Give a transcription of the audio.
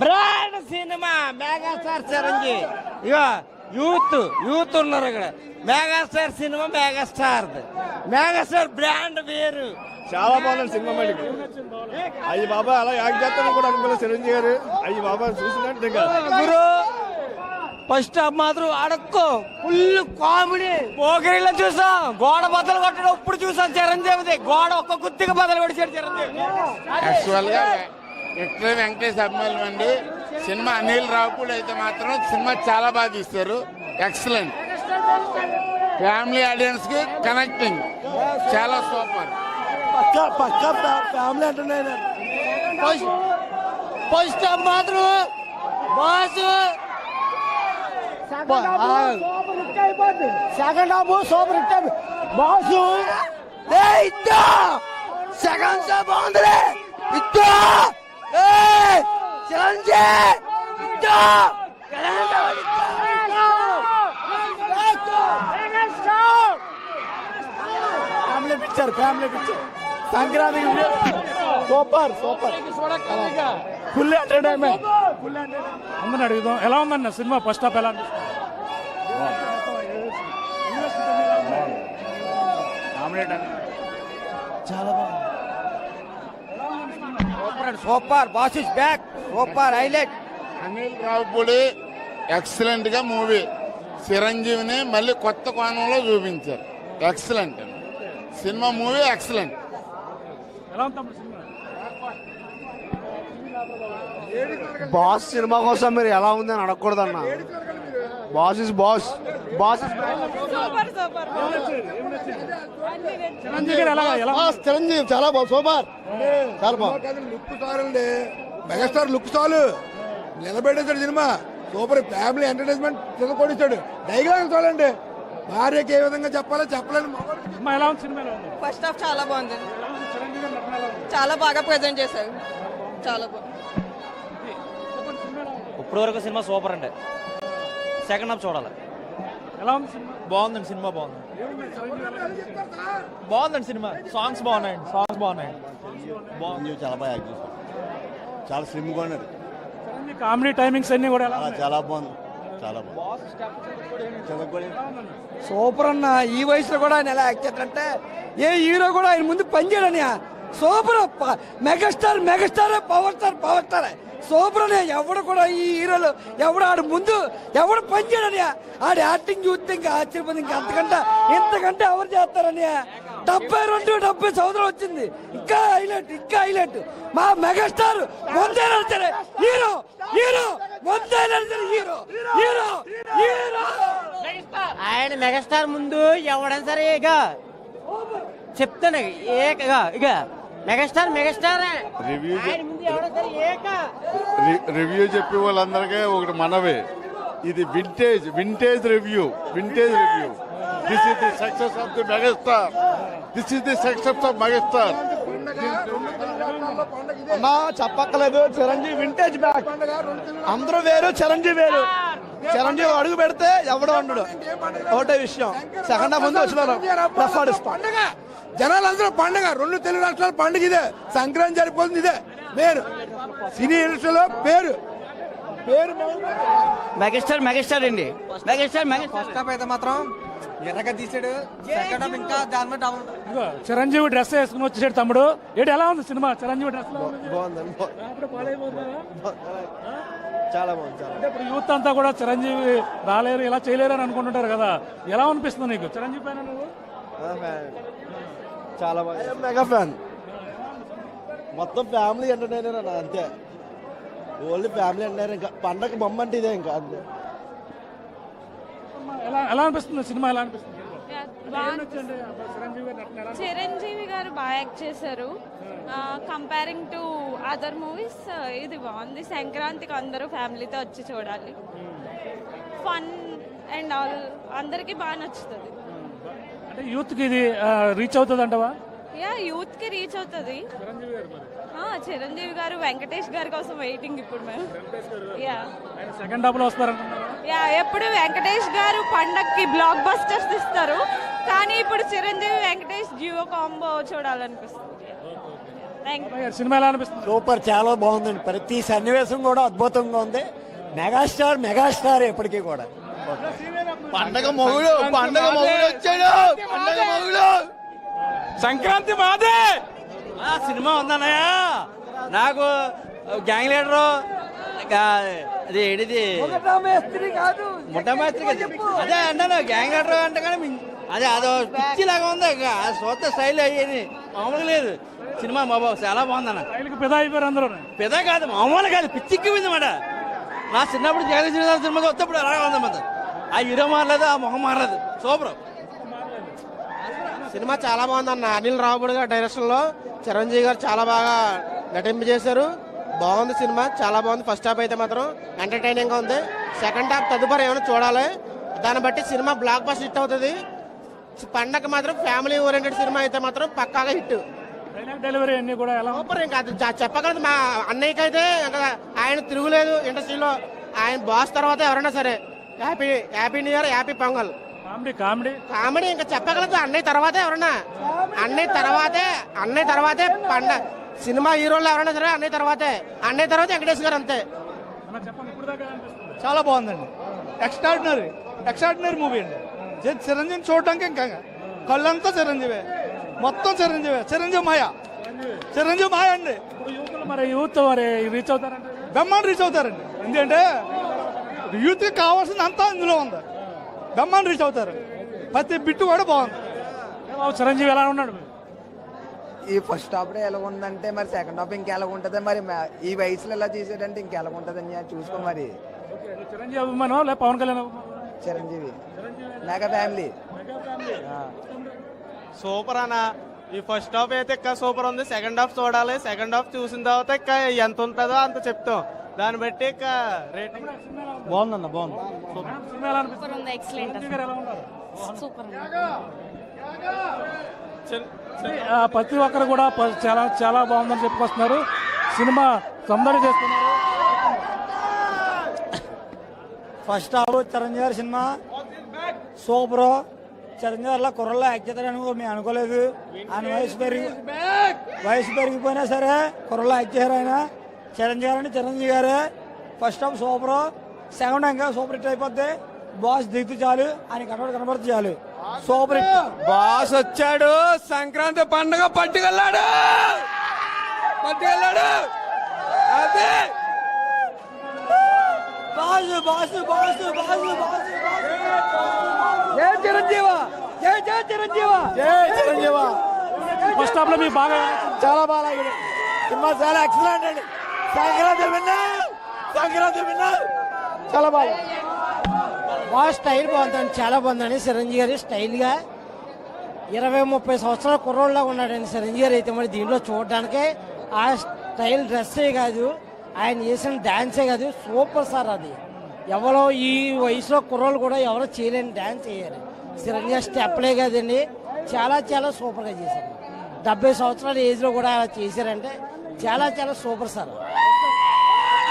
Brand సినిమా megastar Chiranjeevi. ఇగో youth ఉన్నారు ఇక్కడ. మెగాస్టార్ సినిమా మెగాస్టార్ బ్రాండ్ వేరు. చాలా బాగుంది సినిమా. మటుకు అయ్యి బాబా అలా యాక్ట్ చేస్తాను కూడా అనుకున్నా చిరంజీవి గారు. అయ్యి బాబా చూసినట్టు గురు ఫస్ట్ హాఫ్ మాత్రం అడక్కో ఫుల్ కామెడీ. పోగిరిలో చూసాం గోడ బద్దలు కొట్టడం, ఇప్పుడు చూసాం చిరంజీవిది గోడ ఒక్క గుత్తిగా బద్దలు కొడిచాడు చిరంజీవి. యాక్చువల్ గా విక్టరీ వెంకటేష్ అభిమానులు అండి. సినిమా అనిల్ రావుపూడి అయితే మాత్రం సినిమా చాలా బాగా తీస్తారు. ఎక్సలెంట్. ఫ్యామిలీ ఆడియన్స్ కి కనెక్టింగ్, చాలా సూపర్. పక్కా ఫ్యామిలీ అంటున్నాయి. ఫస్ట్ హాఫ్ మాత్రం boss, second half super hit. Boss second half బాగుంది. Family picture Sankranti super full entertainment. అందరిని అడుగుదాం ఎలా ఉందన్న సినిమా. ఫస్ట్ హాఫ్ ఎలా అనిపిస్తుంది? చాలా బాగుంది. Super boss is back. Super highlight. Anil Ravipudi excellent గా మూవీ. చిరంజీవిని మళ్ళీ కొత్త కోణంలో చూపించారు. Excellent cinema. Movie excellent. ఎలా ఉంది తమ్ముడు సినిమా? బాస్ సినిమా కోసం మీరు ఎలా ఉంది అని అడగకూడదన్న. Boss is boss. చిరంజీవి చాలా బాగా సూపర్. చాలా బాగా లుక్ చాలండి. మెగాస్టార్ లుక్ చాలు నిలబెట్టేశాడు సినిమా. సూపర్ ఫ్యామిలీ ఎంటర్టైన్మెంట్ కొడిస్తాడు. డైలాగ్ చాలండి. భార్యకి ఏ విధంగా చెప్పాలో చెప్పలేను. ఫస్ట్ హాఫ్ చాలా బాగుంది. చాలా బాగా ప్రజెంట్ చేశారు. చాలా బాగుంది. ఇప్పుడు వరకు సినిమా సూపర్ అండి. సెకండ్ హాఫ్ చూడాలి. ఎలా ఉంది సినిమా? బాగుందండి సినిమా. బాగుందండి సినిమా. సాంగ్స్ బాగున్నాయండి. చాలా బాగా యాక్ట్ చేశాడు. చాలా స్లిమ్ గా ఉన్నది. కామెడీ టైమింగ్స్ అన్ని కూడా చాలా బాగుంది. సూపర్ అన్న. ఈ వయసులో కూడా ఆయన ఎలా యాక్ట్ చేస్తారంటే ఏ హీరో కూడా ఆయన ముందు పనిచేయడని. Super. Megastar power star super అని. ఎవడు కూడా ఈ హీరోలు ఆడు ముందు ఎవడు పనిచేయడని. ఆడి యాక్టింగ్ చూస్తే ఇంకా ఆశ్చర్యపోయింది. ఇంకా ఇంతకంటే ఎవరు చేస్తారని. 72 సంవత్సరం వచ్చింది. ఇంకా హైలైట్ మా మెగాస్టార్ ముందే హీరో ఆయన మెగాస్టార్ ముందు ఎవడైనా సరే ఇక చెప్తాను ఇక మెగాస్టార్ రివ్యూ చెప్పే వాళ్ళందరికీ ఒకటి మనవే. ఇది vintage review. This is the success of the megastar. చెప్పక్కలేదు. Chiranjeevi vintage back. అందరూ వేరు, చిరంజీవి వేరు. చిరంజీవి అడుగు పెడితే ఎవడో ఉండడు. ఒకటే విషయం. సెకండ్ హాఫ్ ముందు వచ్చిన జనాలందరూ పండుగ. 2 తెలుగు రాష్ట్రాల పండుగ ఇదే. సంక్రాంతి జరిపోతుంది ఇదే పేరు. సినీ ఇండస్ట్రీలో పేరు మెగాస్టార్ అండి. ఫస్ట్ హాఫ్ అయితే మాత్రం ఎర్రగా తీసాడు. సెకండ్ హాఫ్ ఇంకా దాని మీద చిరంజీవి డ్రెస్ వేసుకుని వచ్చేసాడు తమ్ముడు. ఎలా ఉంది సినిమా? చిరంజీవి డ్రెస్ చాలా బాగుంది. అంటే ఇప్పుడు యూత్ అంతా కూడా చిరంజీవి రాలేరు, ఇలా చేయలేరు అని అనుకుంటుంటారు కదా. ఎలా అనిపిస్తుంది నీకు? చిరంజీవి పైన నువ్వు చాలా బాగా మెగా ఫ్యాన్. మొత్తం ఫ్యామిలీ ఎంటర్టైనర్ అన్న. అంతే, ఓన్లీ ఫ్యామిలీ ఎంటర్టైనర్. ఇంకా పండగ బొమ్మ అంటే ఇదే. ఇంకా అంతే. ఎలా అనిపిస్తుంది సినిమా? ఎలా అనిపిస్తుంది? చిరంజీవి గారు బాగా యాక్ట్ చేశారు. కంపేరింగ్ టు అదర్ మూవీస్ ఇది బాగుంది. సంక్రాంతికి అందరూ ఫ్యామిలీతో వచ్చి చూడాలి. ఫన్ అండ్ ఆల్ అందరికి బాగా నచ్చుతుంది. అంటే యూత్ కి ఇది రీచ్ అవుతుంది అంటవా? యూత్ కి రీచ్ అవుతుంది. చిరంజీవి గారు వెంకటేష్ గారి కోసం వెయిటింగ్ ఇప్పుడు మేము. సెకండ్ హాఫ్ లో వస్తారు. ఎప్పుడు వెంకటేష్ గారు పండక్కి బ్లాక్ బస్టర్స్ ఇస్తారు, కానీ ఇప్పుడు చిరంజీవి వెంకటేష్ జియో కాంబో చూడాలనిపిస్తుంది. Thank you. సినిమా ఎలా అనిపిస్తుంది? సూపర్, చాలా బాగుందండి. ప్రతి సన్నివేశం కూడా అద్భుతంగా ఉంది. మెగాస్టార్ ఎప్పటికీ కూడా. పండగ మొగుడు వచ్చాడు. పండగ మొగుడు. సంక్రాంతి మాదే. సినిమా ఉందన్నయ్య. నాకు గ్యాంగ్ లీడరు అది ఏడిది మేస్త్రి కాదు, ముట్టమేస్త్రి అదే అన్నాను. గ్యాంగ్ లీడర్ అంటే కానీ అదే అదో పిచ్చిలాగా ఉంది. సొంత స్టైల్ అయ్యేది మామూలుగా లేదు. సినిమా బాబా చాలా బాగుందన్న. స్టైల్కి ఫిదా అయిపోయారు అందరూ. పెద్ద కాదు, మామూలు కాదు, పిచ్చిక్కిపోయింది మాట. నా చిన్నప్పుడు జగన్ శ్రీనివాస్ సినిమా వస్తేప్పుడు అలాగే ఉందన్నమాట. ఆ హీరో మారలేదు, ఆ మొహం మారలేదు. సూపర్ సినిమా చాలా బాగుందన్న. అనిల్ రావుపూడి గారి డైరెక్షన్ లో చిరంజీవి గారు చాలా బాగా నటింపు చేశారు. బాగుంది సినిమా, చాలా బాగుంది. ఫస్ట్ హాఫ్ అయితే మాత్రం ఎంటర్టైనింగ్ గా ఉంది. సెకండ్ హాఫ్ తదుపరి ఏమైనా చూడాలి. దాన్ని బట్టి సినిమా బ్లాక్ బస్టర్ హిట్ అవుతుంది. పండగ మాత్రం ఫ్యామిలీ ఓరియంటెడ్ సినిమా అయితే మాత్రం పక్కాగా హిట్. డెలివరీ అన్ని కూడా ఎలా సూపర్. ఇంకా అది చెప్పగలదు మా అన్నయ్యకి అయితే ఇంకా ఆయన తిరుగులేదు ఇండస్ట్రీలో. ఆయన బాస్ తర్వాత ఎవరైనా సరే happy new year, happy pongal. Comedy ఇంకా చెప్పగలదు అన్నయ్య తర్వాతే ఎవరన్నా. అన్నయ్య తర్వాతే పండ సినిమా హీరోలు ఎవరైనా సరే అన్నయ్య తర్వాత వెంకటేష్ గారు అంతే. చాలా బాగుందండి. ఎక్స్ట్రాడినరీ మూవీ అండి. చిరంజీవి చూడటానికి ఇంకా కళ్ళంతా చిరంజీవే, మొత్తం చిరంజీవి మాయ అండి. మరి యూత్ మరి రీచ్ అవుతారంటే బ్రహ్మాండ రీచ్ అవుతారండి. ఎందుకంటే యూత్ కి కావాల్సింది అంతా ఇందులో ఉంది. బ్రహ్మాండ రీచ్ అవుతారు. ప్రతి బిట్టు కూడా బాగుంది. చిరంజీవి ఎలా ఉన్నాడు? ఈ ఫస్ట్ హాఫ్ ఎలా ఉందంటే మరి సెకండ్ హాఫ్ ఇంకెలా ఉంటది మరి ఈ వయసులో ఎలా చేసాడంటే ఇంకెలా ఉంటదని చూసుకో మరి. చిరంజీవి అభిమానం లేదా పవన్ కళ్యాణ్ అభిమానం? Chiranjeevi mega family. సూపర్ అన్న. ఈ ఫస్ట్ హాఫ్ అయితే ఇంకా సూపర్ ఉంది. సెకండ్ హాఫ్ చూడాలి. సెకండ్ హాఫ్ చూసిన తర్వాత ఇంకా ఎంత ఉంటుందో అంత చెప్తాం. దాన్ని బట్టి ఇంకా రేటింగ్ బాగుందన్న. బాగుంది. సూపర్ ఉంది, ఎక్సలెంట్, సూపర్. ప్రతి ఒక్కరు కూడా చాలా చాలా బాగుందని చెప్పుకొస్తున్నారు. సినిమా సందడి చేస్తున్నారు. ఫస్ట్ హాఫ్ చిరంజీవి గారి సినిమా సూపర్. చిరంజీవి గారిలో కుర్రల్లో యాక్ట్ చేస్తారని మేము అనుకోలేదు. ఆయన వయసు పెరిగిపోయినా సరే కుర్రల్లో యాక్ట్ చేశారు ఆయన. చిరంజీవి గారే. First half super. సెకండ్ ఇంకా సూపర్ హిట్ అయిపోద్ది. బాస్ దిగుతూ చాలు, ఆయన కనబడితే చాలు. Super hit. బాస్ వచ్చాడు, సంక్రాంతి పండుగ పట్టుకెళ్ళాడు. అదే చిరంజీవా. ఫస్ట్ హాఫ్ లో మీకు బాగా చాలా బాగా సినిమా, చాలా ఎక్సలెంట్ అండి. సంక్రాంతి విన్నారు చాలా బాగా. బాగా స్టైల్ బాగుందండి, చాలా బాగుందండి. చిరంజీవి గారి స్టైల్ గా 20-30 సంవత్సరాల కుర్రోళ్ళగా ఉన్నాడండి చిరంజీవి గారు అయితే. మరి దీంట్లో చూడడానికి ఆ స్టైల్ డ్రెస్సే కాదు, ఆయన చేసిన డాన్సే కాదు, సూపర్ సార్. అది ఎవరో ఈ వయసులో కుర్రోళ్ళు కూడా ఎవరో చేయలేని డాన్స్ చేయాలి. చిరంజీవి స్టెప్లే కాదండి, చాలా చాలా సూపర్గా చేశారు. 70 సంవత్సరాల ఏజ్లో కూడా అలా చేశారంటే చాలా చాలా సూపర్ సార్.